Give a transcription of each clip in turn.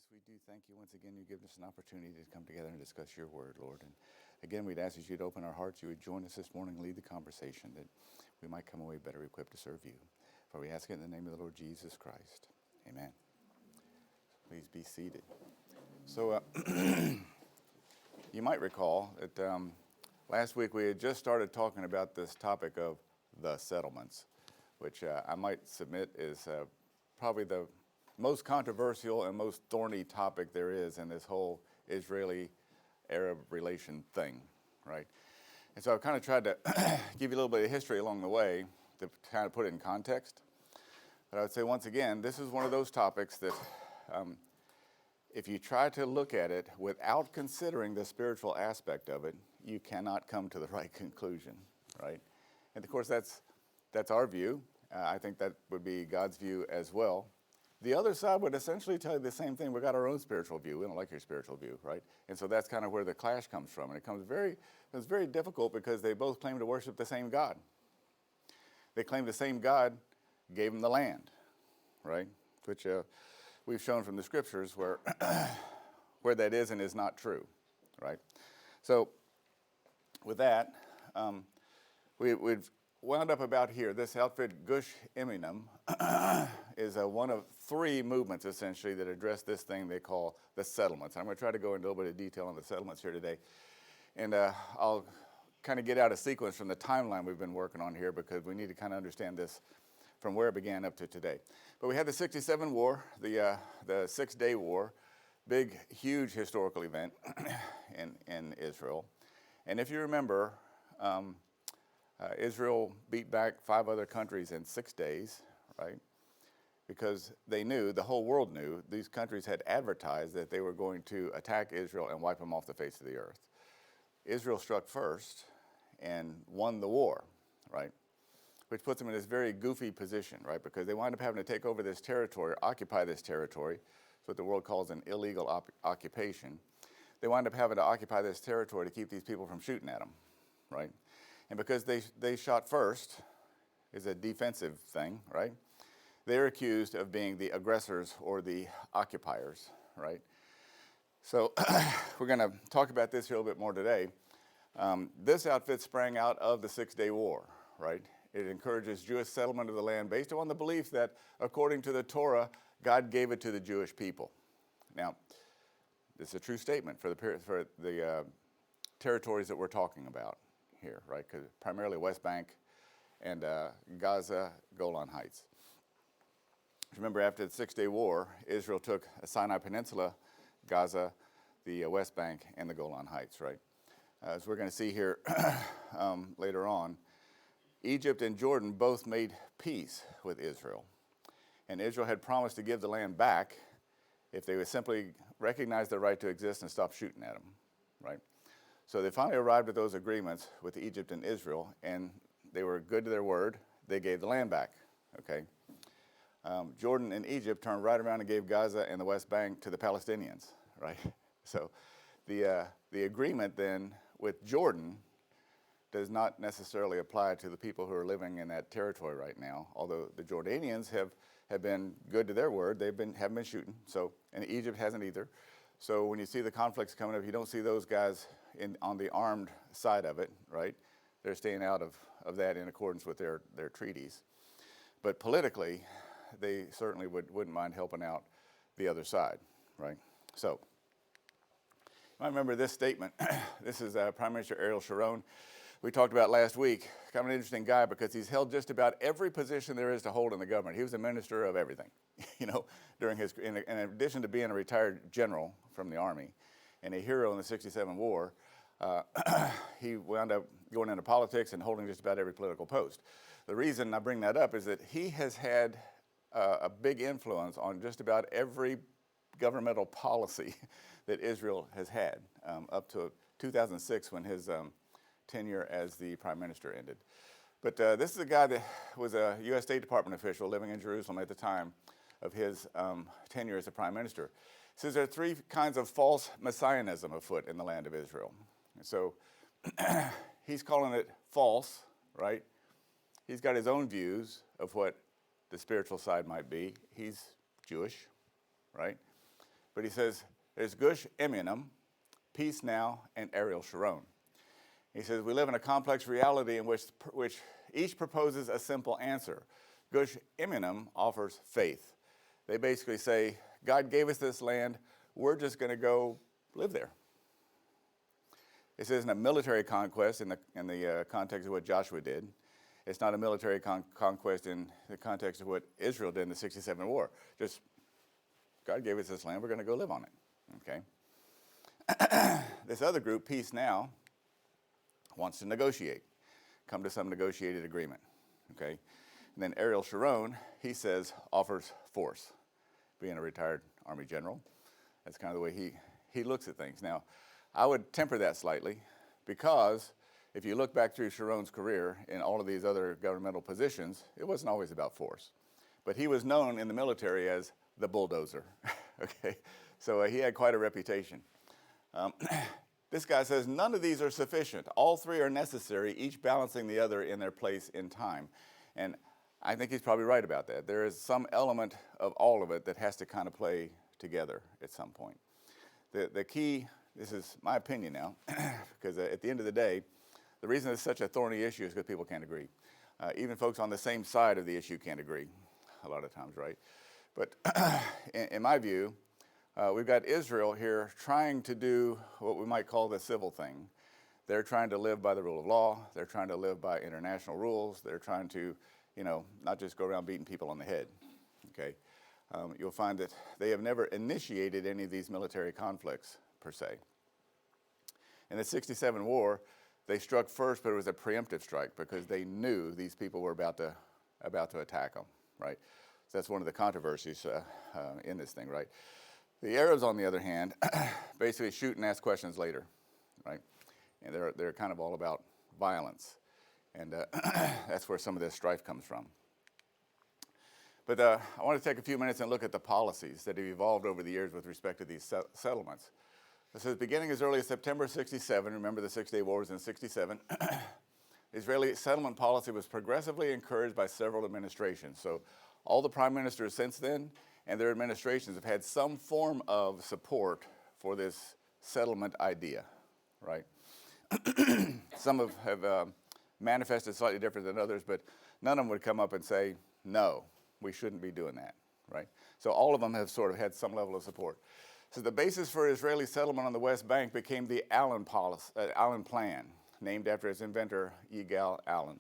Jesus, we do thank you once again. You've given us an opportunity to come together and discuss your word, Lord. And again, we'd ask that you'd open our hearts, you would join us this morning, lead the conversation, that we might come away better equipped to serve you. For we ask it in the name of the Lord Jesus Christ. Amen. Please be seated. So you might recall that last week we had just started talking about this topic of the settlements, which I might submit is probably the most controversial and most thorny topic there is in this whole Israeli-Arab relation thing, right? And so I've kind of tried to give you a little bit of history along the way to kind of put it in context. But I would say once again, this is one of those topics that if you try to look at it without considering the spiritual aspect of it, you cannot come to the right conclusion, right? And of course, that's our view. I think that would be God's view as well. The other side would essentially tell you the same thing. We've got our own spiritual view. We don't like your spiritual view, right? And so that's kind of where the clash comes from. And it's very difficult because they both claim to worship the same God. They claim the same God gave them the land, right? Which we've shown from the scriptures where that is and is not true, right? So with that, we've wound up about here. This outfit, Gush Eminum, is one of three movements, essentially, that address this thing they call the settlements. I'm going to try to go into a little bit of detail on the settlements here today. And I'll kind of get out of sequence from the timeline we've been working on here because we need to kind of understand this from where it began up to today. But we had the 67 War, the Six-Day War, big, huge historical event in Israel. And if you remember, Israel beat back 5 other countries in 6 days, right? Because they knew, the whole world knew, these countries had advertised that they were going to attack Israel and wipe them off the face of the earth. Israel struck first and won the war, right? Which puts them in this very goofy position, right? Because they wind up having to take over this territory, occupy this territory. It's what the world calls an illegal occupation. They wind up having to occupy this territory to keep these people from shooting at them, right? And because they shot first, is a defensive thing, right? They're accused of being the aggressors or the occupiers, right? So we're going to talk about this here a little bit more today. This outfit sprang out of the Six-Day War, right? It encourages Jewish settlement of the land based on the belief that, according to the Torah, God gave it to the Jewish people. Now, this is a true statement for the territories that we're talking about here, right? Because primarily West Bank and Gaza, Golan Heights. Remember, after the Six-Day War, Israel took the Sinai Peninsula, Gaza, the West Bank, and the Golan Heights, right? As we're going to see here later on, Egypt and Jordan both made peace with Israel. And Israel had promised to give the land back if they would simply recognize their right to exist and stop shooting at them, right? So they finally arrived at those agreements with Egypt and Israel, and they were good to their word. They gave the land back, okay? Jordan and Egypt turned right around and gave Gaza and the West Bank to the Palestinians, right? So the agreement then with Jordan does not necessarily apply to the people who are living in that territory right now, although the Jordanians have been good to their word. Haven't been shooting, so, and Egypt hasn't either. So when you see the conflicts coming up, you don't see those guys on the armed side of it, right? They're staying out of that in accordance with their treaties. But politically, they certainly wouldn't mind helping out the other side, right? So I remember this statement. This is Prime Minister Ariel Sharon. We talked about last week. Kind of an interesting guy because he's held just about every position there is to hold in the government. He was a minister of everything, you know, during his, in addition to being a retired general from the Army and a hero in the 67 War, he wound up going into politics and holding just about every political post. The reason I bring that up is that he has had a big influence on just about every governmental policy that Israel has had up to 2006 when his tenure as the prime minister ended. But this is a guy that was a U.S. State Department official living in Jerusalem at the time of his tenure as the prime minister. He says there are 3 kinds of false messianism afoot in the land of Israel. And so he's calling it false, right? He's got his own views of what the spiritual side might be. He's Jewish, right? But he says there's Gush Emunim, peace now, and Ariel Sharon. He says we live in a complex reality in which each proposes a simple answer. Gush Emunim offers faith. They basically say, God gave us this land, we're just going to go live there. This isn't a military conquest in the context of what Joshua did. It's not a military conquest in the context of what Israel did in the 67 war. Just, God gave us this land, we're going to go live on it, okay? This other group, Peace Now, wants to negotiate, come to some negotiated agreement, okay? And then Ariel Sharon, he says, offers force, being a retired Army general. That's kind of the way he looks at things. Now, I would temper that slightly, because if you look back through Sharon's career in all of these other governmental positions, it wasn't always about force. But he was known in the military as the bulldozer, okay? So he had quite a reputation. This guy says none of these are sufficient. All three are necessary, each balancing the other in their place in time. And I think he's probably right about that. There is some element of all of it that has to kind of play together at some point. The key, this is my opinion now, because at the end of the day, the reason it's such a thorny issue is because people can't agree. Even folks on the same side of the issue can't agree a lot of times, right? But in my view, we've got Israel here trying to do what we might call the civil thing. They're trying to live by the rule of law. They're trying to live by international rules. They're trying to, not just go around beating people on the head, okay? You'll find that they have never initiated any of these military conflicts, per se. In the 67 war, they struck first, but it was a preemptive strike because they knew these people were about to attack them, right? So that's one of the controversies in this thing, right? The Arabs, on the other hand, basically shoot and ask questions later, right? And they're kind of all about violence, and that's where some of this strife comes from. But I want to take a few minutes and look at the policies that have evolved over the years with respect to these settlements. It says beginning as early as September 67, remember the Six-Day War was in 67, Israeli settlement policy was progressively encouraged by several administrations. So all the prime ministers since then and their administrations have had some form of support for this settlement idea, right? Some have manifested slightly different than others, but none of them would come up and say, no, we shouldn't be doing that, right? So all of them have sort of had some level of support. So the basis for Israeli settlement on the West Bank became the Allen Plan, named after its inventor, Yigal Allen.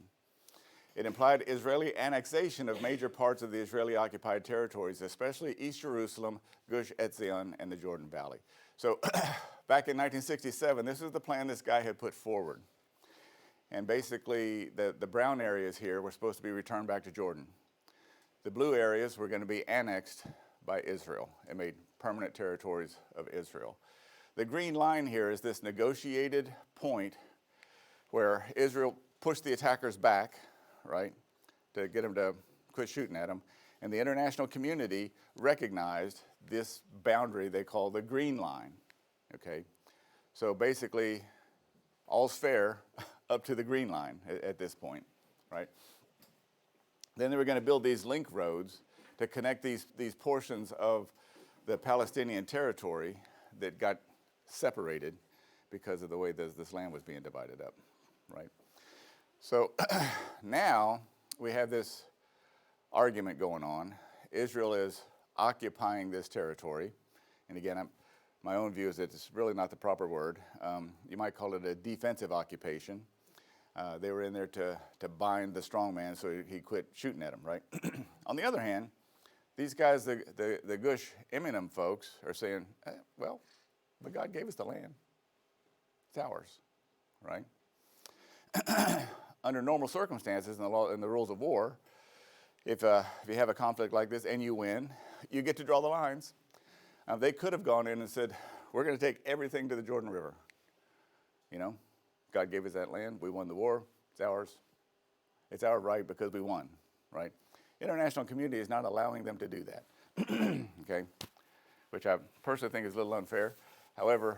It implied Israeli annexation of major parts of the Israeli-occupied territories, especially East Jerusalem, Gush Etzion, and the Jordan Valley. So back in 1967, this is the plan this guy had put forward. And basically, the brown areas here were supposed to be returned back to Jordan. The blue areas were going to be annexed by Israel and made permanent territories of Israel. The green line here is this negotiated point where Israel pushed the attackers back, right, to get them to quit shooting at them. And the international community recognized this boundary they call the green line, okay? So basically, all's fair up to the green line at this point, right? Then they were going to build these link roads to connect these portions of the Palestinian territory that got separated because of the way this land was being divided up, right? So now we have this argument going on. Israel is occupying this territory. And again, my own view is that it's really not the proper word. You might call it a defensive occupation. They were in there to bind the strong man so he quit shooting at him, right? On the other hand, these guys, the Gush Emunim folks, are saying, well, but God gave us the land. It's ours, right? Under normal circumstances in the law and the rules of war, if you have a conflict like this and you win, you get to draw the lines. They could have gone in and said, we're going to take everything to the Jordan River. God gave us that land. We won the war. It's ours. It's our right because we won, right? International community is not allowing them to do that, okay? Which I personally think is a little unfair. However,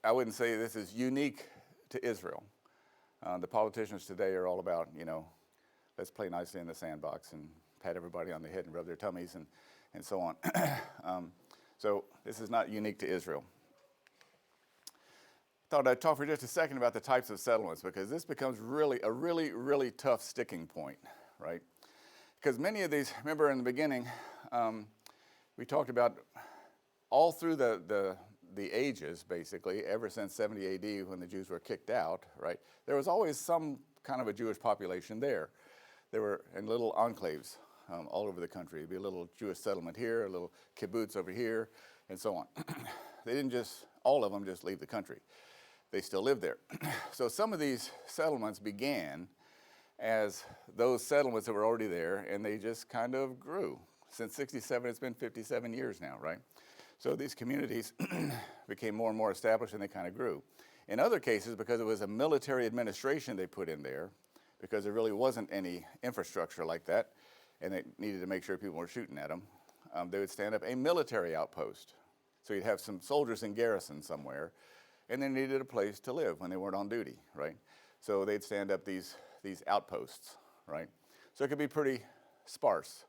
I wouldn't say this is unique to Israel. The politicians today are all about, let's play nicely in the sandbox and pat everybody on the head and rub their tummies and so on. So this is not unique to Israel. Thought I'd talk for just a second about the types of settlements, because this becomes really a really tough sticking point, right? Because many of these, remember in the beginning, we talked about all through the ages, basically, ever since 70 A.D. when the Jews were kicked out, right? There was always some kind of a Jewish population there. They were in little enclaves all over the country. It'd be a little Jewish settlement here, a little kibbutz over here, and so on. They didn't just, all of them just leave the country. They still lived there. So some of these settlements began as those settlements that were already there, and they just kind of grew. Since 67, it's been 57 years now, right? So these communities became more and more established, and they kind of grew. In other cases, because it was a military administration they put in there, because there really wasn't any infrastructure like that, and they needed to make sure people were shooting at them, they would stand up a military outpost. So you'd have some soldiers in garrison somewhere, and they needed a place to live when they weren't on duty, right? So they'd stand up these outposts, right? So it could be pretty sparse.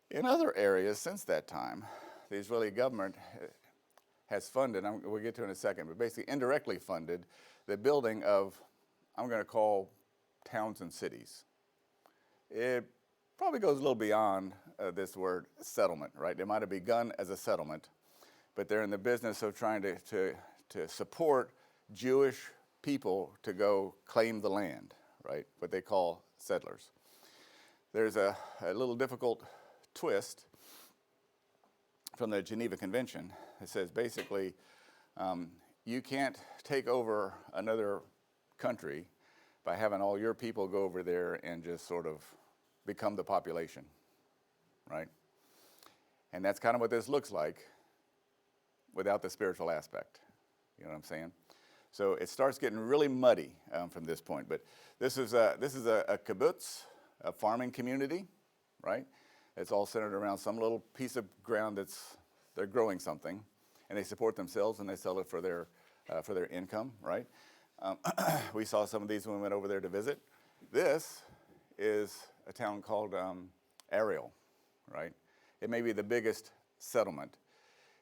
In other areas since that time, the Israeli government has funded, we'll get to it in a second, but basically indirectly funded the building of, I'm going to call towns and cities. It probably goes a little beyond this word settlement, right? It might have begun as a settlement, but they're in the business of trying to support Jewish people to go claim the land, right? What they call settlers. There's a little difficult twist from the Geneva Convention. It says basically you can't take over another country by having all your people go over there and just sort of become the population, right? And that's kind of what this looks like without the spiritual aspect. You know what I'm saying? So it starts getting really muddy from this point. But this is a kibbutz, a farming community, right? It's all centered around some little piece of ground they're growing something, and they support themselves and they sell it for their income, right? We saw some of these when we went over there to visit. This is a town called Ariel, right? It may be the biggest settlement.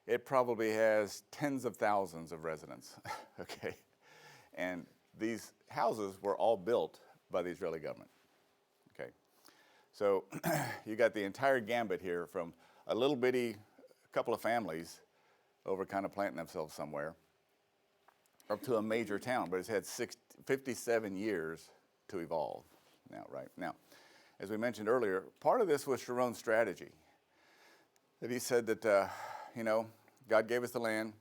It probably has tens of thousands of residents, okay? And these houses were all built by the Israeli government, okay? So you got the entire gambit here from a little bitty couple of families over kind of planting themselves somewhere up to a major town, but it's had 57 years to evolve now, right? Now, as we mentioned earlier, part of this was Sharon's strategy, that he said that, God gave us the land.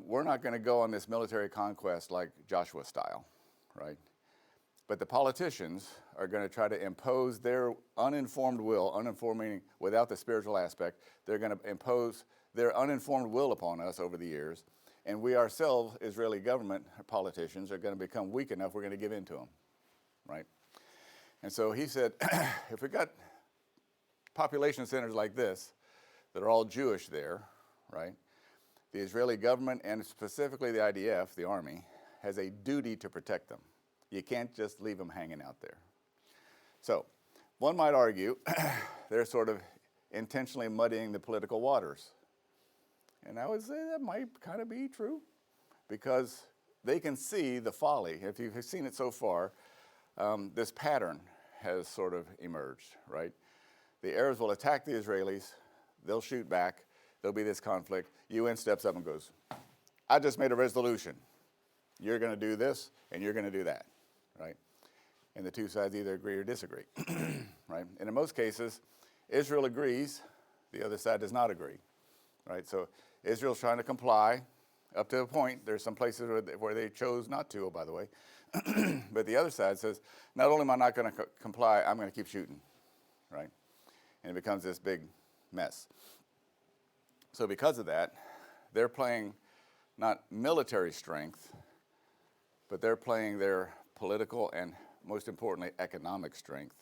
We're not going to go on this military conquest like Joshua style, right? But the politicians are going to try to impose their uninformed will, uninformed meaning without the spiritual aspect. They're going to impose their uninformed will upon us over the years. And we ourselves, Israeli government politicians, are going to become weak enough, we're going to give in to them, right? And so he said, if we got population centers like this that are all Jewish there, right? The Israeli government, and specifically the IDF, the army, has a duty to protect them. You can't just leave them hanging out there. So one might argue they're sort of intentionally muddying the political waters. And I would say that might kind of be true, because they can see the folly. If you've seen it so far, this pattern has sort of emerged, right? The Arabs will attack the Israelis, they'll shoot back, there'll be this conflict. UN steps up and goes, I just made a resolution. You're going to do this, and you're going to do that, right? And the two sides either agree or disagree, right? And in most cases, Israel agrees, the other side does not agree, right? So Israel's trying to comply up to a point. There's some places where they chose not to, oh, by the way. But the other side says, not only am I not going to comply, I'm going to keep shooting, right? And it becomes this big mess. So because of that, they're playing not military strength, but they're playing their political and, most importantly, economic strength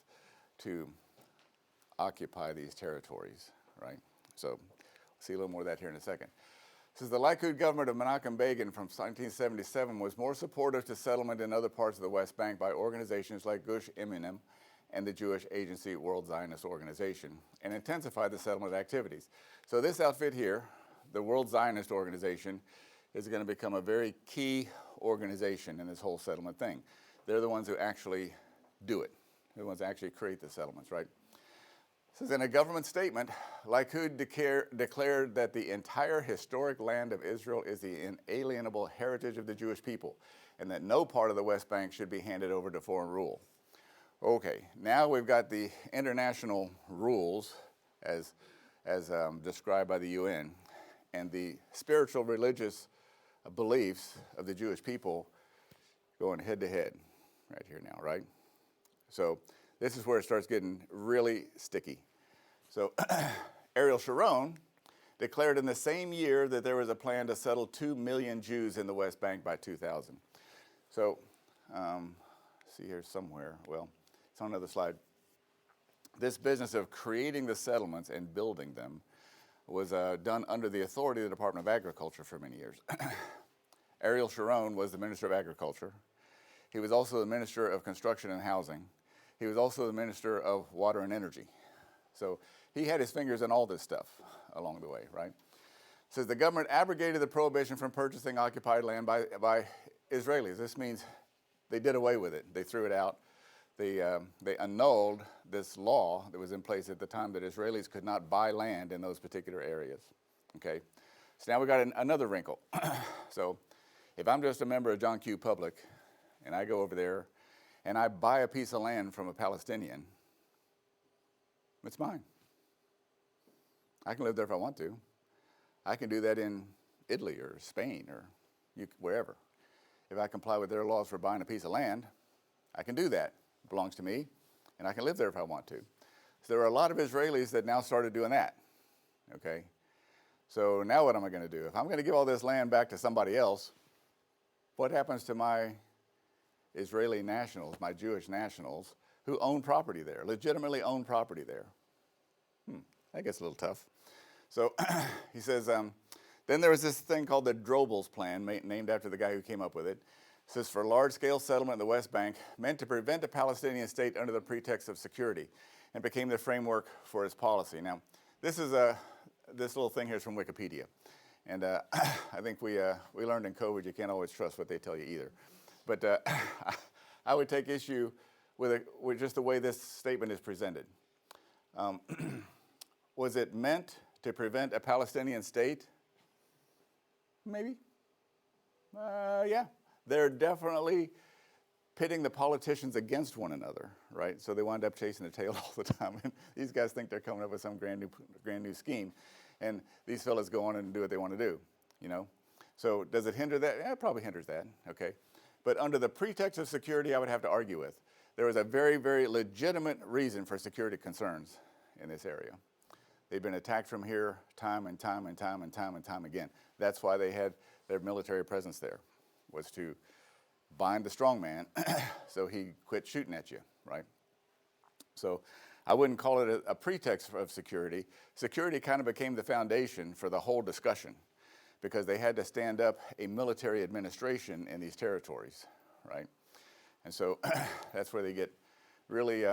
to occupy these territories, right? So we'll see a little more of that here in a second. It says the Likud government of Menachem Begin from 1977 was more supportive to settlement in other parts of the West Bank by organizations like Gush Eminim and the Jewish Agency World Zionist Organization, and intensify the settlement activities. So this outfit here, the World Zionist Organization, is going to become a very key organization in this whole settlement thing. They're the ones who actually do it. They're the ones who actually create the settlements, right? It says in a government statement, Likud declared that the entire historic land of Israel is the inalienable heritage of the Jewish people, and that no part of the West Bank should be handed over to foreign rule. Okay, now we've got the international rules as described by the UN, and the spiritual religious beliefs of the Jewish people going head to head right here now, right? So this is where it starts getting really sticky. So Ariel Sharon declared in the same year that there was a plan to settle 2 million Jews in the West Bank by 2000. So see here somewhere, well, it's on another slide. This business of creating the settlements and building them was done under the authority of the Department of Agriculture for many years. Ariel Sharon was the Minister of Agriculture. He was also the Minister of Construction and Housing. He was also the Minister of Water and Energy. So he had his fingers in all this stuff along the way, right? It says the government abrogated the prohibition from purchasing occupied land by Israelis. This means they did away with it. They threw it out. They annulled this law that was in place at the time that Israelis could not buy land in those particular areas, okay? So now we got another wrinkle. So if I'm just a member of John Q. Public and I go over there and I buy a piece of land from a Palestinian, it's mine. I can live there if I want to. I can do that in Italy or Spain or wherever. If I comply with their laws for buying a piece of land, I can do that. It belongs to me, and I can live there if I want to. So there are a lot of Israelis that now started doing that, okay? So now what am I going to do? If I'm going to give all this land back to somebody else, what happens to my Israeli nationals, my Jewish nationals, who own property there, legitimately own property there? That gets a little tough. So he says, then there was this thing called the Drobels Plan, named after the guy who came up with it. It says for large-scale settlement in the West Bank, meant to prevent a Palestinian state under the pretext of security, and became the framework for its policy. Now, this little thing here is from Wikipedia. And I think we learned in COVID you can't always trust what they tell you either. But I would take issue with just the way this statement is presented. Was it meant to prevent a Palestinian state? Maybe. Yeah. They're definitely pitting the politicians against one another, right? So they wind up chasing the tail all the time. And these guys think they're coming up with some grand new scheme. And these fellas go on and do what they want to do, you know? So does it hinder that? Yeah, it probably hinders that, okay? But under the pretext of security, I would have to argue with. There was a very, very legitimate reason for security concerns in this area. They've been attacked from here time and time and time and time and time again. That's why they had their military presence there, was to bind the strong man so he quit shooting at you, right? So I wouldn't call it a pretext of security. Security kind of became the foundation for the whole discussion because they had to stand up a military administration in these territories, right? And so that's where they get really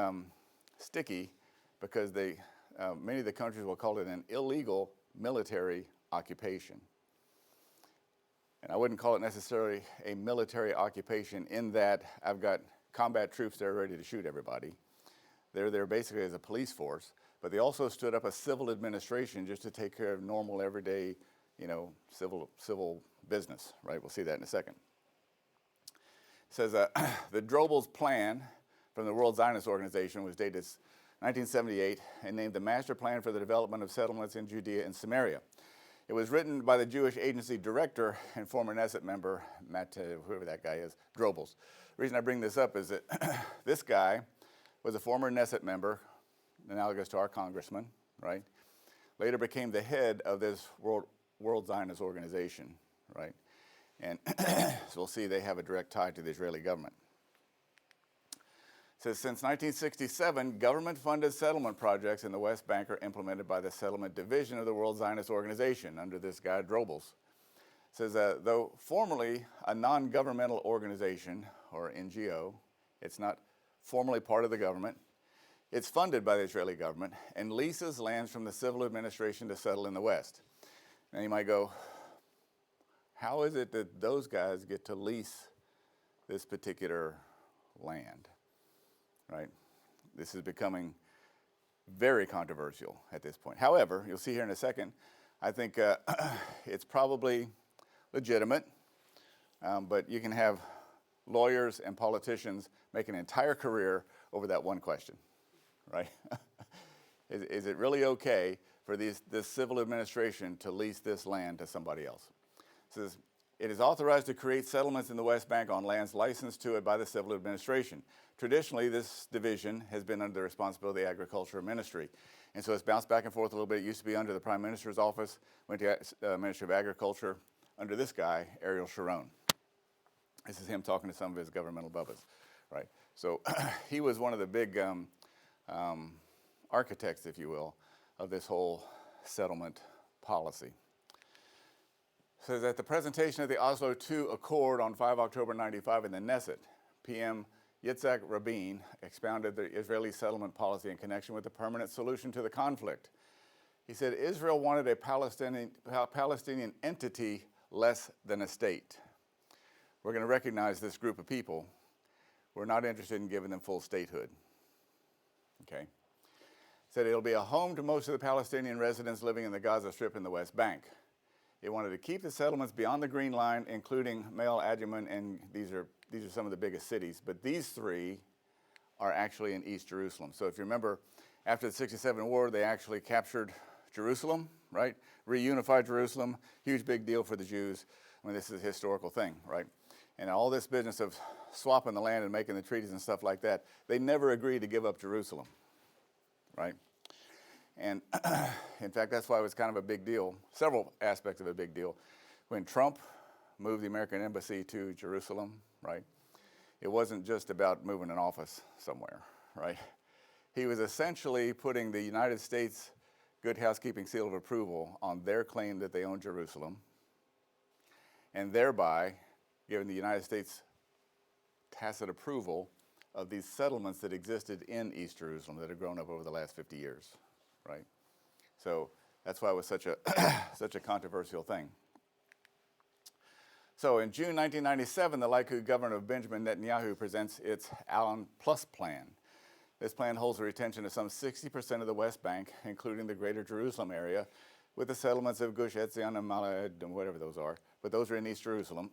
sticky because many of the countries will call it an illegal military occupation. And I wouldn't call it necessarily a military occupation in that I've got combat troops there ready to shoot everybody. They're there basically as a police force, but they also stood up a civil administration just to take care of normal, everyday, civil business, right? We'll see that in a second. It says the Drobels Plan from the World Zionist Organization was dated 1978 and named the Master Plan for the Development of Settlements in Judea and Samaria. It was written by the Jewish Agency director and former Knesset member, whoever that guy is, Drobels. The reason I bring this up is that this guy was a former Knesset member, analogous to our congressman, right? Later became the head of this World Zionist Organization, right? And so we'll see they have a direct tie to the Israeli government. It says, since 1967, government-funded settlement projects in the West Bank are implemented by the Settlement Division of the World Zionist Organization under this guy, Drobels. It says, though formerly a non-governmental organization, or NGO, it's not formally part of the government. It's funded by the Israeli government and leases lands from the civil administration to settle in the West. Now you might go, how is it that those guys get to lease this particular land, right? This is becoming very controversial at this point. However, you'll see here in a second, I think it's probably legitimate, but you can have lawyers and politicians make an entire career over that one question, right? Is it really okay for this civil administration to lease this land to somebody else? It says, it is authorized to create settlements in the West Bank on lands licensed to it by the civil administration. Traditionally, this division has been under the responsibility of the Agriculture Ministry. And so it's bounced back and forth a little bit. It used to be under the Prime Minister's office, went to Ministry of Agriculture under this guy, Ariel Sharon. This is him talking to some of his governmental bubbas, right? So he was one of the big architects, if you will, of this whole settlement policy. Says at the presentation of the Oslo II Accord on 5 October 95 in the Knesset, PM Yitzhak Rabin expounded the Israeli settlement policy in connection with the permanent solution to the conflict. He said Israel wanted a Palestinian entity less than a state. We're going to recognize this group of people. We're not interested in giving them full statehood. Okay? Said it'll be a home to most of the Palestinian residents living in the Gaza Strip and the West Bank. It wanted to keep the settlements beyond the Green Line, including Male Adjuman, and these are some of the biggest cities. But these three are actually in East Jerusalem. So if you remember, after the '67 war, they actually captured Jerusalem, right? Reunified Jerusalem, huge big deal for the Jews. I mean, this is a historical thing, right? And all this business of swapping the land and making the treaties and stuff like that, they never agreed to give up Jerusalem, right? And in fact, that's why it was kind of a big deal, several aspects of a big deal. When Trump moved the American embassy to Jerusalem, right, it wasn't just about moving an office somewhere, right? He was essentially putting the United States Good Housekeeping seal of approval on their claim that they own Jerusalem, and thereby giving the United States tacit approval of these settlements that existed in East Jerusalem that had grown up over the last 50 years. Right? So that's why it was such a such a controversial thing. So in June 1997, the Likud government of Benjamin Netanyahu presents its Allen Plus plan. This plan holds the retention of some 60% of the West Bank, including the greater Jerusalem area, with the settlements of Gush Etzion and Malad and whatever those are, but those are in East Jerusalem.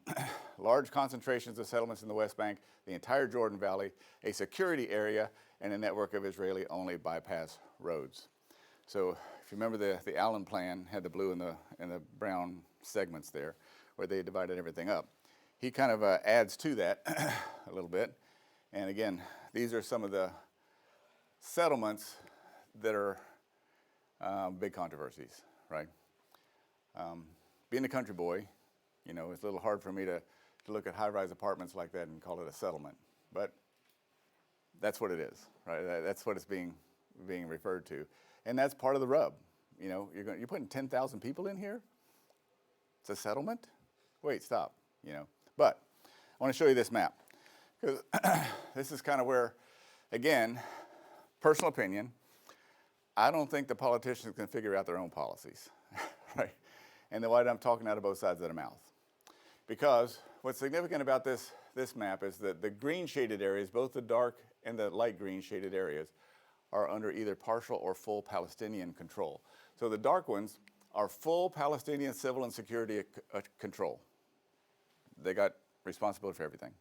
Large concentrations of settlements in the West Bank, the entire Jordan Valley, a security area, and a network of Israeli-only bypass roads. So if you remember, the Allen plan had the blue and the brown segments there where they divided everything up. He kind of adds to that a little bit. And again, these are some of the settlements that are big controversies, right? Being a country boy, you know, it's a little hard for me to look at high-rise apartments like that and call it a settlement. But that's what it is, right? That's what it's being referred to. And that's part of the rub. You know, you're putting 10,000 people in here? It's a settlement? Wait, stop, you know. But I want to show you this map, because this is kind of where, again, personal opinion, I don't think the politicians can figure out their own policies, right? And then why I'm talking out of both sides of their mouth. Because what's significant about this map is that the green shaded areas, both the dark and the light green shaded areas, are under either partial or full Palestinian control. So the dark ones are full Palestinian civil and security control. They got responsibility for everything.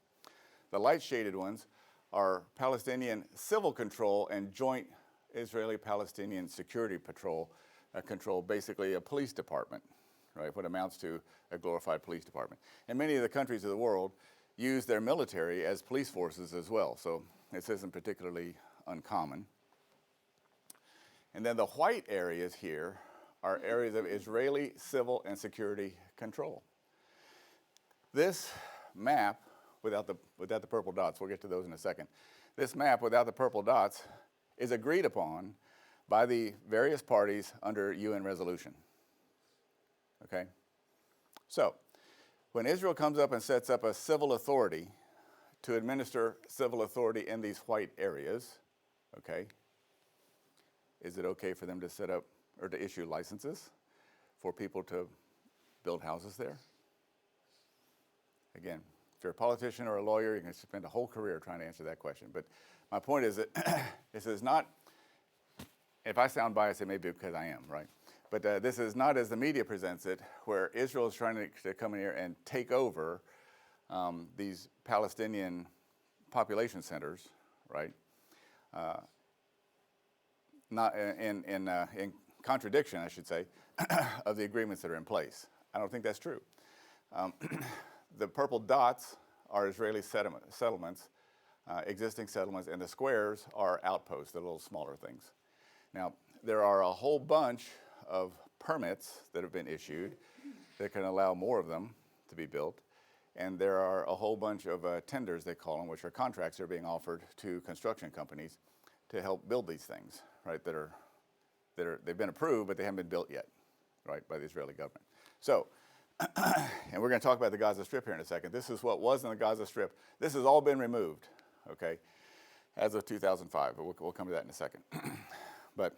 The light shaded ones are Palestinian civil control and joint Israeli-Palestinian security control, basically a police department, right? What amounts to a glorified police department. And many of the countries of the world use their military as police forces as well. So this isn't particularly uncommon. And then the white areas here are areas of Israeli civil and security control. This map, without the purple dots, we'll get to those in a second. This map without the purple dots is agreed upon by the various parties under UN resolution. Okay? So, when Israel comes up and sets up a civil authority to administer civil authority in these white areas, okay, Is it okay for them to set up or to issue licenses for people to build houses there? Again, if you're a politician or a lawyer, you can spend a whole career trying to answer that question. But my point is that this is not, if I sound biased, it may be because I am, right? But this is not as the media presents it, where Israel is trying to come in here and take over these Palestinian population centers, right? Not in contradiction, I should say, of the agreements that are in place. I don't think that's true. The purple dots are Israeli settlements, existing settlements, and the squares are outposts, the little smaller things. Now, there are a whole bunch of permits that have been issued that can allow more of them to be built, and there are a whole bunch of tenders, they call them, which are contracts that are being offered to construction companies to help build these things, right, they've been approved, but they haven't been built yet, right, by the Israeli government. So, and we're going to talk about the Gaza Strip here in a second. This is what was in the Gaza Strip. This has all been removed, okay, as of 2005, but we'll come to that in a second. But,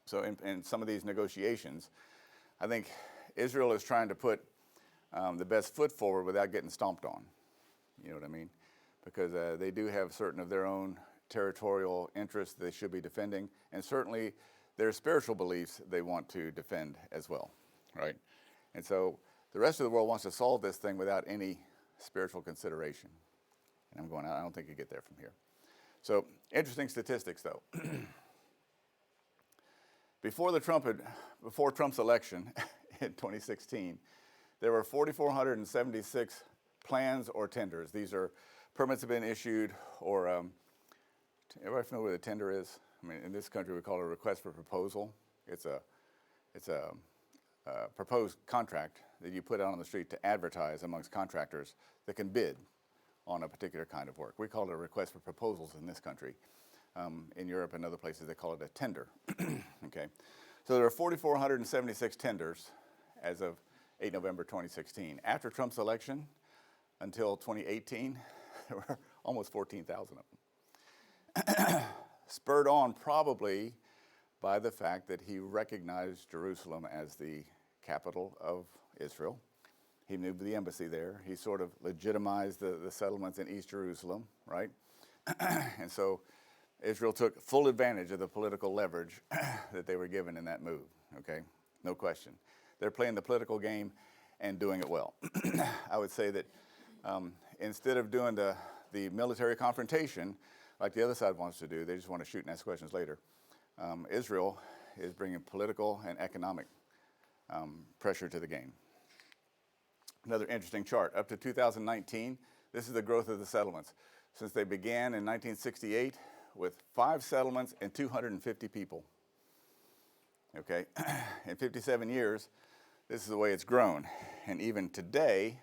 so in some of these negotiations, I think Israel is trying to put the best foot forward without getting stomped on. You know what I mean? Because they do have certain of their own territorial interests they should be defending, and certainly their spiritual beliefs they want to defend as well, right? And so the rest of the world wants to solve this thing without any spiritual consideration. And I'm going, I don't think you get there from here. So interesting statistics, though. Before Trump's election in 2016, there were 4,476 plans or tenders. These are permits have been issued, or everybody familiar with a tender is? I mean, in this country we call it a request for proposal. It's a proposed contract that you put out on the street to advertise amongst contractors that can bid on a particular kind of work. We call it a request for proposals in this country. In Europe and other places, they call it a tender. Okay, so there are 4,476 tenders as of 8 November 2016. After Trump's election until 2018, there were almost 14,000 of them. Spurred on probably by the fact that he recognized Jerusalem as the capital of Israel. He moved the embassy there. He sort of legitimized the settlements in East Jerusalem, right? And so Israel took full advantage of the political leverage that they were given in that move, okay? No question. They're playing the political game and doing it well. I would say that instead of doing the military confrontation, like the other side wants to do, they just want to shoot and ask questions later. Israel is bringing political and economic pressure to the game. Another interesting chart. Up to 2019, this is the growth of the settlements. Since they began in 1968 with 5 settlements and 250 people. Okay, in 57 years, this is the way it's grown. And even today,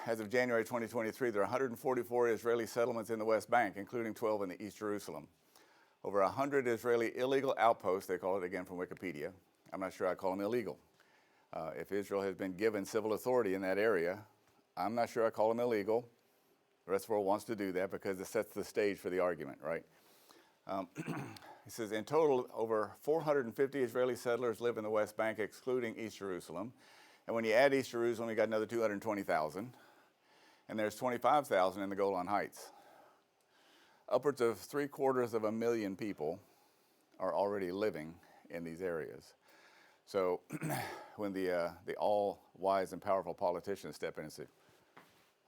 as of January 2023, there are 144 Israeli settlements in the West Bank, including 12 in the East Jerusalem. Over 100 Israeli illegal outposts, they call it again from Wikipedia. I'm not sure I call them illegal. If Israel has been given civil authority in that area, I'm not sure I call them illegal. The rest of the world wants to do that because it sets the stage for the argument, right? It says, in total, over 450 Israeli settlers live in the West Bank, excluding East Jerusalem. And when you add East Jerusalem, you got another 220,000. And there's 25,000 in the Golan Heights. Upwards of 750,000 people are already living in these areas. So when the all-wise and powerful politicians step in and say,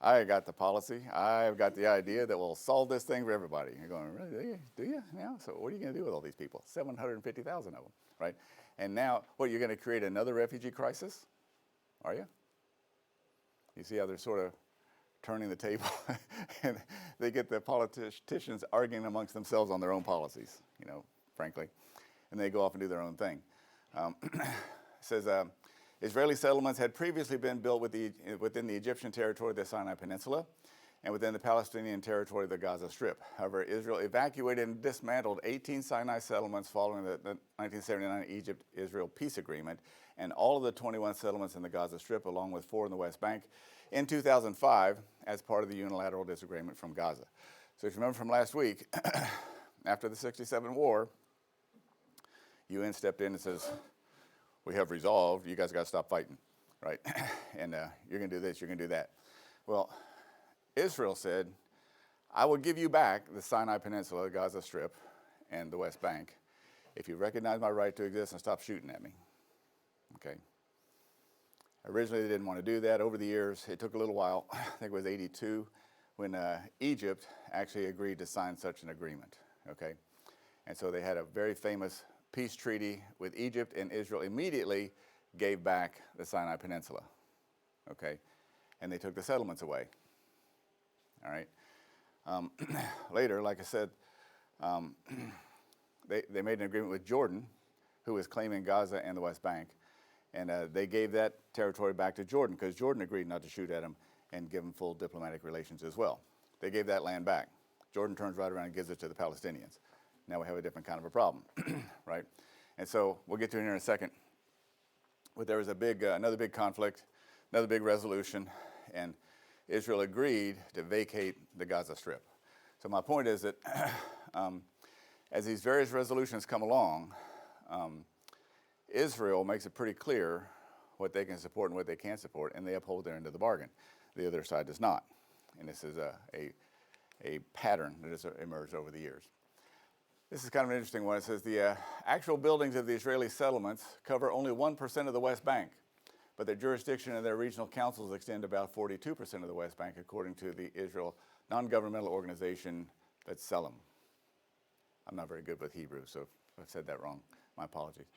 I got the policy, I've got the idea that will solve this thing for everybody. You're going, really, do you? Yeah, so what are you going to do with all these people? 750,000 of them, right? And now, what, you're going to create another refugee crisis? Are you? You see how they're sort of turning the table? And they get the politicians arguing amongst themselves on their own policies, you know, frankly. And they go off and do their own thing. It says, Israeli settlements had previously been built within the Egyptian territory of the Sinai Peninsula and within the Palestinian territory of the Gaza Strip. However, Israel evacuated and dismantled 18 Sinai settlements following the 1979 Egypt-Israel peace agreement, and all of the 21 settlements in the Gaza Strip, along with 4 in the West Bank, in 2005 as part of the unilateral disagreement from Gaza. So if you remember from last week, after the '67 war, UN stepped in and says, we have resolved, you guys got to stop fighting, right? And you're going to do this, you're going to do that. Well, Israel said, I will give you back the Sinai Peninsula, the Gaza Strip, and the West Bank if you recognize my right to exist and stop shooting at me. Okay. Originally, they didn't want to do that. Over the years, it took a little while. I think it was 82 when Egypt actually agreed to sign such an agreement. Okay. And so they had a very famous peace treaty with Egypt, and Israel immediately gave back the Sinai Peninsula. Okay. And they took the settlements away. All right. Later, like I said, they made an agreement with Jordan, who was claiming Gaza and the West Bank. And they gave that territory back to Jordan because Jordan agreed not to shoot at them and give them full diplomatic relations as well. They gave that land back. Jordan turns right around and gives it to the Palestinians. Now we have a different kind of a problem, right? And so we'll get to it here in a second. But there was another big conflict, another big resolution, and Israel agreed to vacate the Gaza Strip. So my point is that as these various resolutions come along, Israel makes it pretty clear what they can support and what they can't support, and they uphold their end of the bargain. The other side does not. And this is a pattern that has emerged over the years. This is kind of an interesting one. It says the actual buildings of the Israeli settlements cover only 1% of the West Bank, but their jurisdiction and their regional councils extend about 42% of the West Bank, according to the Israel non-governmental organization B'Tselem. I'm not very good with Hebrew, so if I've said that wrong, my apologies.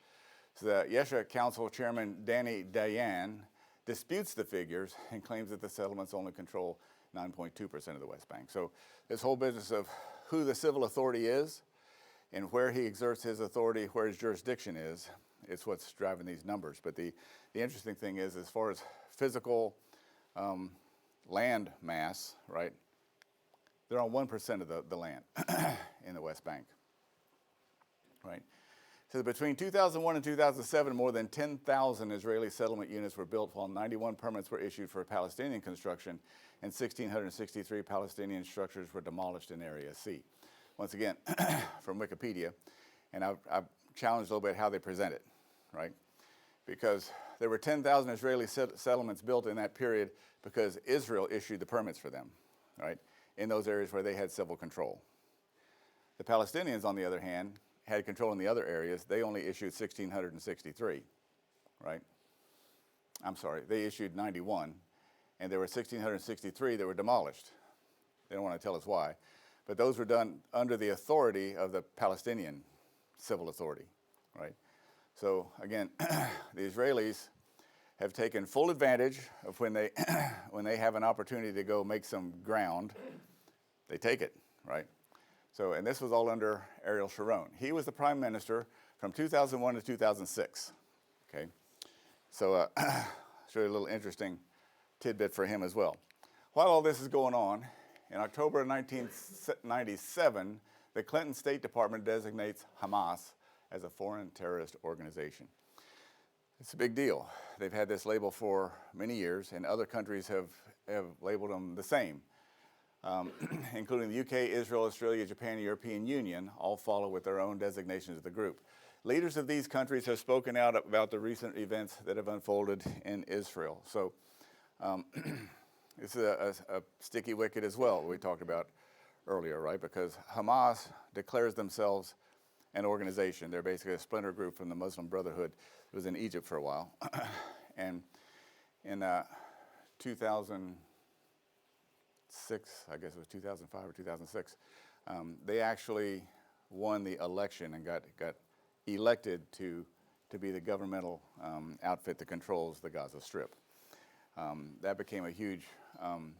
So the Yesha Council Chairman Danny Dayan disputes the figures and claims that the settlements only control 9.2% of the West Bank. So this whole business of who the civil authority is and where he exerts his authority, where his jurisdiction is, it's what's driving these numbers. But the interesting thing is, as far as physical land mass, right, they're on 1% of the land in the West Bank, right? So between 2001 and 2007, more than 10,000 Israeli settlement units were built, while 91 permits were issued for Palestinian construction, and 1,663 Palestinian structures were demolished in Area C. Once again, from Wikipedia, and I've challenged a little bit how they present it, right? Because there were 10,000 Israeli settlements built in that period because Israel issued the permits for them, right, in those areas where they had civil control. The Palestinians, on the other hand, had control in the other areas. They only issued 1,663, right? I'm sorry, they issued 91, and there were 1,663 that were demolished. They don't want to tell us why, but those were done under the authority of the Palestinian civil authority, right? So again, the Israelis have taken full advantage of when they have an opportunity to go make some ground, they take it, right? So, and this was all under Ariel Sharon. He was the prime minister from 2001 to 2006, okay? So, show you a little interesting tidbit for him as well. While all this is going on, in October of 1997, the Clinton State Department designates Hamas as a foreign terrorist organization. It's a big deal. They've had this label for many years, and other countries have labeled them the same. Including the UK, Israel, Australia, Japan, and European Union, all follow with their own designations of the group. Leaders of these countries have spoken out about the recent events that have unfolded in Israel. So this is a sticky wicket as well, we talked about earlier, right? Because Hamas declares themselves an organization. They're basically a splinter group from the Muslim Brotherhood. It was in Egypt for a while. And in 2006, I guess it was 2005 or 2006, they actually won the election and got elected to be the governmental outfit that controls the Gaza Strip. That became a huge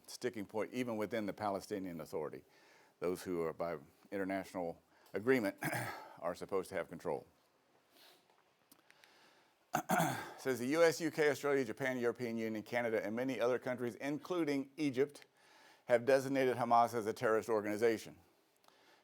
sticking point even within the Palestinian Authority. Those who are by international agreement are supposed to have control. It says the US, UK, Australia, Japan, European Union, Canada, and many other countries, including Egypt, have designated Hamas as a terrorist organization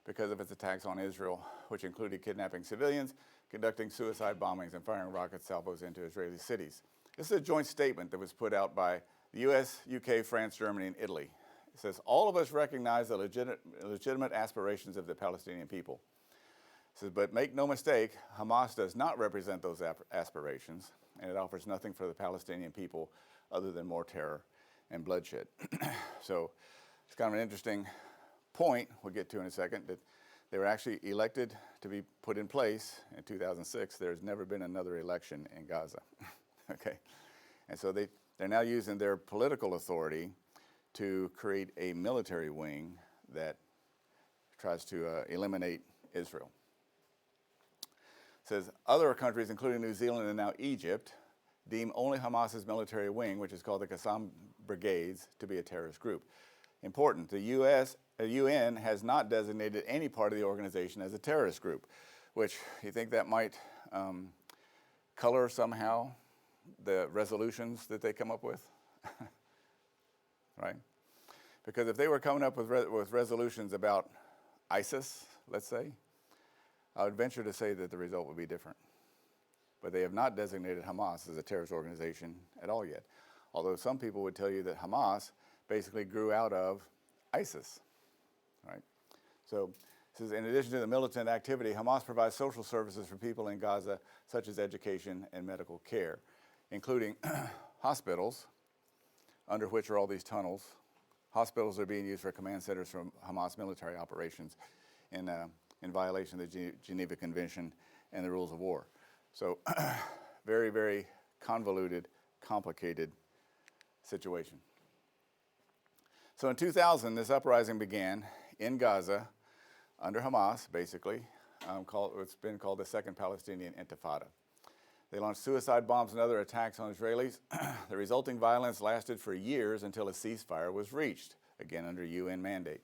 because of its attacks on Israel, which included kidnapping civilians, conducting suicide bombings, and firing rocket salvos into Israeli cities. This is a joint statement that was put out by the US, UK, France, Germany, and Italy. It says, all of us recognize the legitimate aspirations of the Palestinian people. says, but make no mistake, Hamas does not represent those aspirations, and it offers nothing for the Palestinian people other than more terror and bloodshed. So it's kind of an interesting point we'll get to in a second, that they were actually elected to be put in place in 2006. There's never been another election in Gaza. Okay, and so they're now using their political authority to create a military wing that tries to eliminate Israel. It says other countries, including New Zealand and now Egypt, deem only Hamas's military wing, which is called the Qassam Brigades, to be a terrorist group. Important, the UN has not designated any part of the organization as a terrorist group, which you think that might color somehow the resolutions that they come up with, right? Because if they were coming up with resolutions about ISIS, let's say, I would venture to say that the result would be different. But they have not designated Hamas as a terrorist organization at all yet. Although some people would tell you that Hamas basically grew out of ISIS, right? So this is, in addition to the militant activity, Hamas provides social services for people in Gaza, such as education and medical care, including hospitals, under which are all these tunnels. Hospitals are being used for command centers for Hamas military operations in violation of the Geneva Convention and the rules of war. So very, very convoluted, complicated situation. So in 2000, this uprising began in Gaza under Hamas, basically. It's been called the Second Palestinian Intifada. They launched suicide bombs and other attacks on Israelis. The resulting violence lasted for years until a ceasefire was reached, again under UN mandate.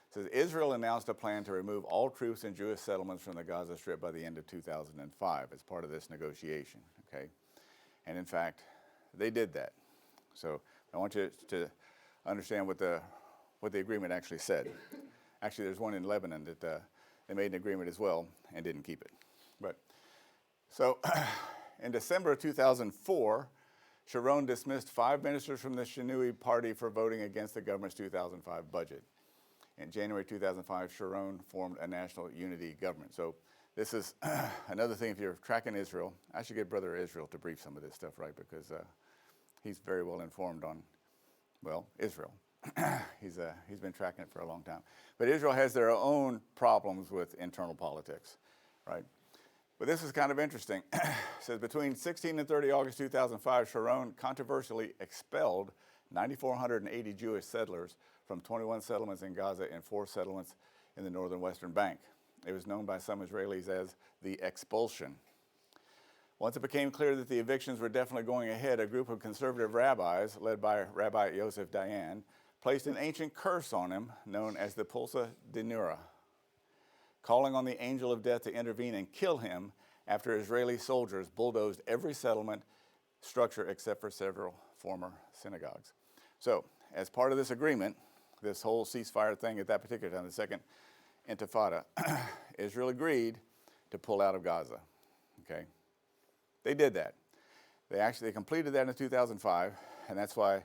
It says Israel announced a plan to remove all troops and Jewish settlements from the Gaza Strip by the end of 2005 as part of this negotiation, okay? And in fact, they did that. So I want you to understand what the agreement actually said. Actually, there's one in Lebanon that they made an agreement as well and didn't keep it. But so in December of 2004, Sharon dismissed 5 ministers from the Shinui party for voting against the government's 2005 budget. In January 2005, Sharon formed a national unity government. So this is another thing, if you're tracking Israel, I should get Brother Israel to brief some of this stuff, right? Because he's very well informed on, well, Israel. He's been tracking it for a long time. But Israel has their own problems with internal politics, right? But this is kind of interesting. It says between 16 and 30 August 2005, Sharon controversially expelled 9,480 Jewish settlers from 21 settlements in Gaza and 4 settlements in the northern Western Bank. It was known by some Israelis as the expulsion. Once it became clear that the evictions were definitely going ahead, a group of conservative rabbis, led by Rabbi Yosef Dayan, placed an ancient curse on him known as the Pulsa de Nura, calling on the angel of death to intervene and kill him after Israeli soldiers bulldozed every settlement structure except for several former synagogues. So, as part of this agreement, this whole ceasefire thing at that particular time, the Second Intifada, Israel agreed to pull out of Gaza, okay? They did that. They completed that in 2005, and that's why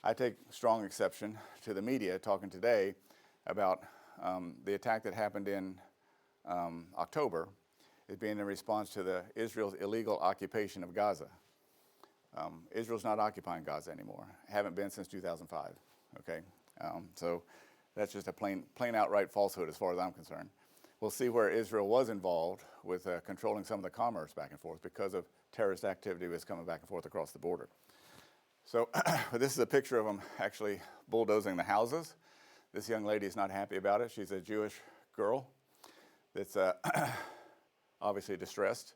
I take strong exception to the media talking today about the attack that happened in October as being in response to Israel's illegal occupation of Gaza. Israel's not occupying Gaza anymore. Haven't been since 2005, okay? So that's just a plain outright falsehood as far as I'm concerned. We'll see where Israel was involved with controlling some of the commerce back and forth because of terrorist activity that's coming back and forth across the border. So this is a picture of them actually bulldozing the houses. This young lady is not happy about it. She's a Jewish girl that's obviously distressed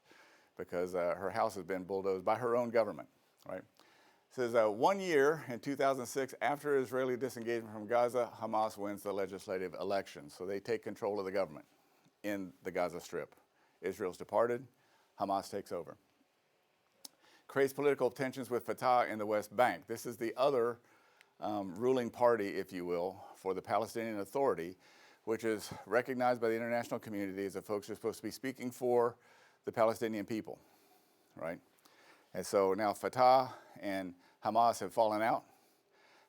because her house has been bulldozed by her own government, right? It says 1 year in 2006 after Israeli disengagement from Gaza, Hamas wins the legislative elections. So they take control of the government in the Gaza Strip. Israel's departed, Hamas takes over. Creates political tensions with Fatah in the West Bank. This is the other ruling party, if you will, for the Palestinian Authority, which is recognized by the international community as the folks who are supposed to be speaking for the Palestinian people, right? And so now Fatah and Hamas have fallen out.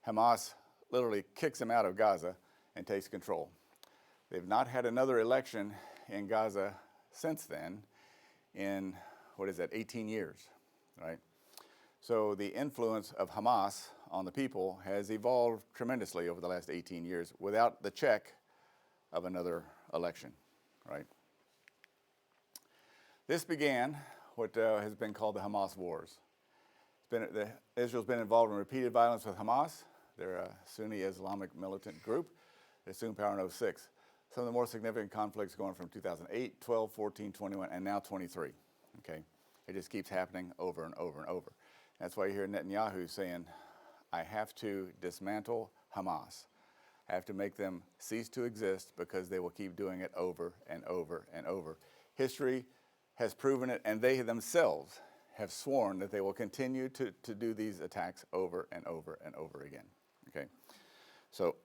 Hamas literally kicks them out of Gaza and takes control. They've not had another election in Gaza since then in, 18 years, right? So the influence of Hamas on the people has evolved tremendously over the last 18 years without the check of another election, right? This began what has been called the Hamas Wars. Israel's been involved in repeated violence with Hamas. They're a Sunni Islamic militant group that assumed power in 2006. Some of the more significant conflicts going from 2008, 12, 14, 21, and now 23, okay? It just keeps happening over and over and over. That's why you hear Netanyahu saying, I have to dismantle Hamas. I have to make them cease to exist because they will keep doing it over and over and over. History has proven it, and they themselves have sworn that they will continue to do these attacks over and over and over again, okay? So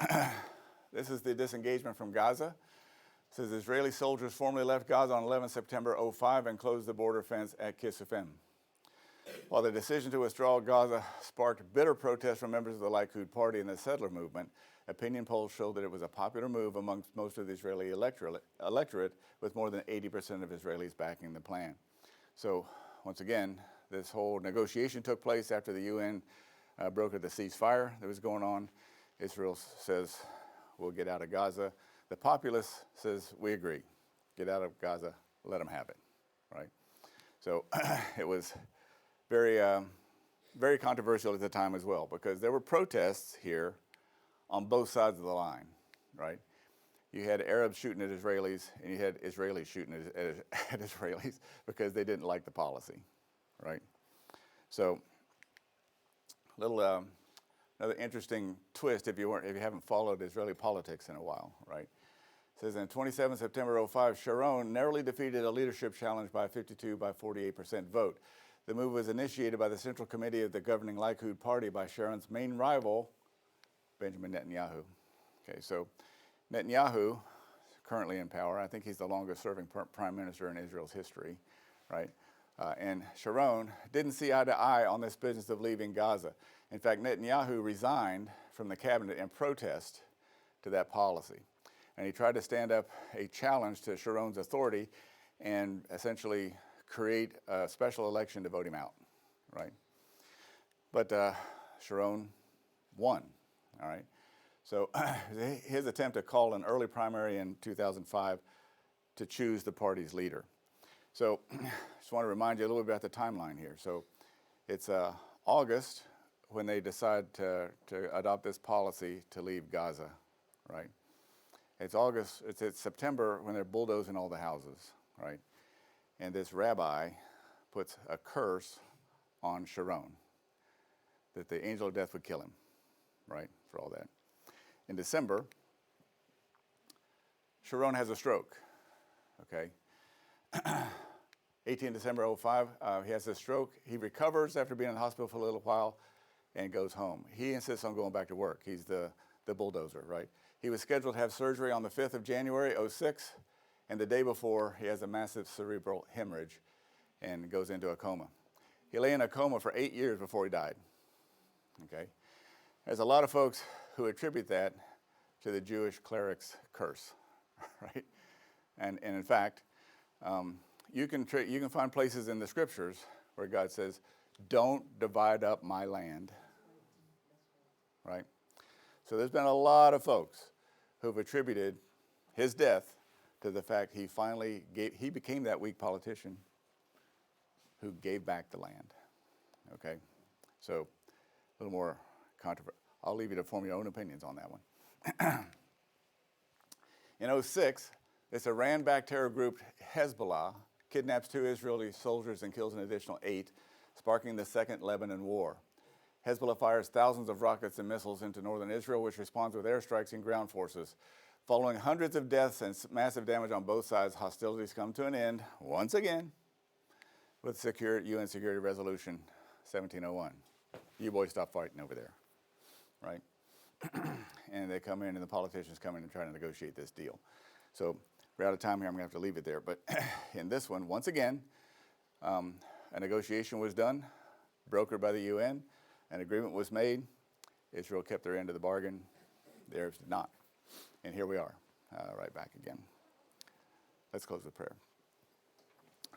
this is the disengagement from Gaza. It says Israeli soldiers formally left Gaza on 11 September 2005 and closed the border fence at Kisufim. While the decision to withdraw Gaza sparked bitter protests from members of the Likud party and the settler movement, opinion polls showed that it was a popular move amongst most of the Israeli electorate, with more than 80% of Israelis backing the plan. So once again, this whole negotiation took place after the UN brokered the ceasefire that was going on. Israel says, we'll get out of Gaza. The populace says, we agree. Get out of Gaza, let them have it, right? So it was very, very controversial at the time as well, because there were protests here on both sides of the line, right? You had Arabs shooting at Israelis, and you had Israelis shooting at Israelis because they didn't like the policy, right? So, another interesting twist if you haven't followed Israeli politics in a while, right? It says in 27 September 2005, Sharon narrowly defeated a leadership challenge by 48% vote. The move was initiated by the Central Committee of the governing Likud party by Sharon's main rival, Benjamin Netanyahu. Okay, so Netanyahu, currently in power, I think he's the longest serving prime minister in Israel's history, right? And Sharon didn't see eye to eye on this business of leaving Gaza. In fact, Netanyahu resigned from the cabinet in protest to that policy. And he tried to stand up a challenge to Sharon's authority and essentially create a special election to vote him out, right? But Sharon won, all right? So his attempt to call an early primary in 2005 to choose the party's leader. So just want to remind you a little bit about the timeline here. So it's August when they decide to adopt this policy to leave Gaza, right? It's September when they're bulldozing all the houses, right? And this rabbi puts a curse on Sharon, that the angel of death would kill him, right, for all that. In December, Sharon has a stroke, okay? 18 December 2005, he has a stroke. He recovers after being in the hospital for a little while and goes home. He insists on going back to work. He's the bulldozer, right? He was scheduled to have surgery on the 5th of January 2006, and the day before, he has a massive cerebral hemorrhage and goes into a coma. He lay in a coma for 8 years before he died, okay? There's a lot of folks who attribute that to the Jewish cleric's curse, right? And in fact, you can find places in the scriptures where God says, don't divide up my land, right? So there's been a lot of folks who've attributed his death to the fact he became that weak politician who gave back the land, okay? So a little more controversial. I'll leave you to form your own opinions on that one. In 2006, this Iran-backed terror group Hezbollah kidnaps 2 Israeli soldiers and kills an additional 8, sparking the Second Lebanon War. Hezbollah fires thousands of rockets and missiles into northern Israel, which responds with airstrikes and ground forces. Following hundreds of deaths and massive damage on both sides, hostilities come to an end, once again, with UN Security Resolution 1701. You boys stop fighting over there, right? And they come in, and the politicians come in and try to negotiate this deal. So we're out of time here. I'm going to have to leave it there. But in this one, once again, a negotiation was done, brokered by the UN. An agreement was made. Israel kept their end of the bargain. The Arabs did not. And here we are, right back again. Let's close with prayer.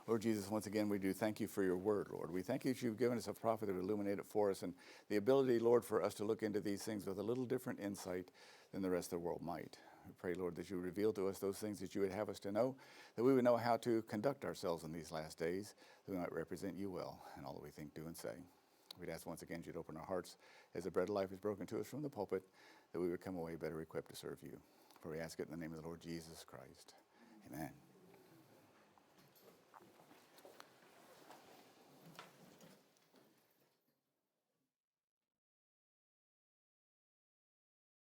Lord Jesus, once again, we do thank you for your word, Lord. We thank you that you've given us a prophet to illuminate it for us and the ability, Lord, for us to look into these things with a little different insight than the rest of the world might. We pray, Lord, that you would reveal to us those things that you would have us to know, that we would know how to conduct ourselves in these last days, that we might represent you well in all that we think, do, and say. We'd ask once again you'd open our hearts as the bread of life is broken to us from the pulpit, that we would come away better equipped to serve you. For we ask it in the name of the Lord Jesus Christ. Amen.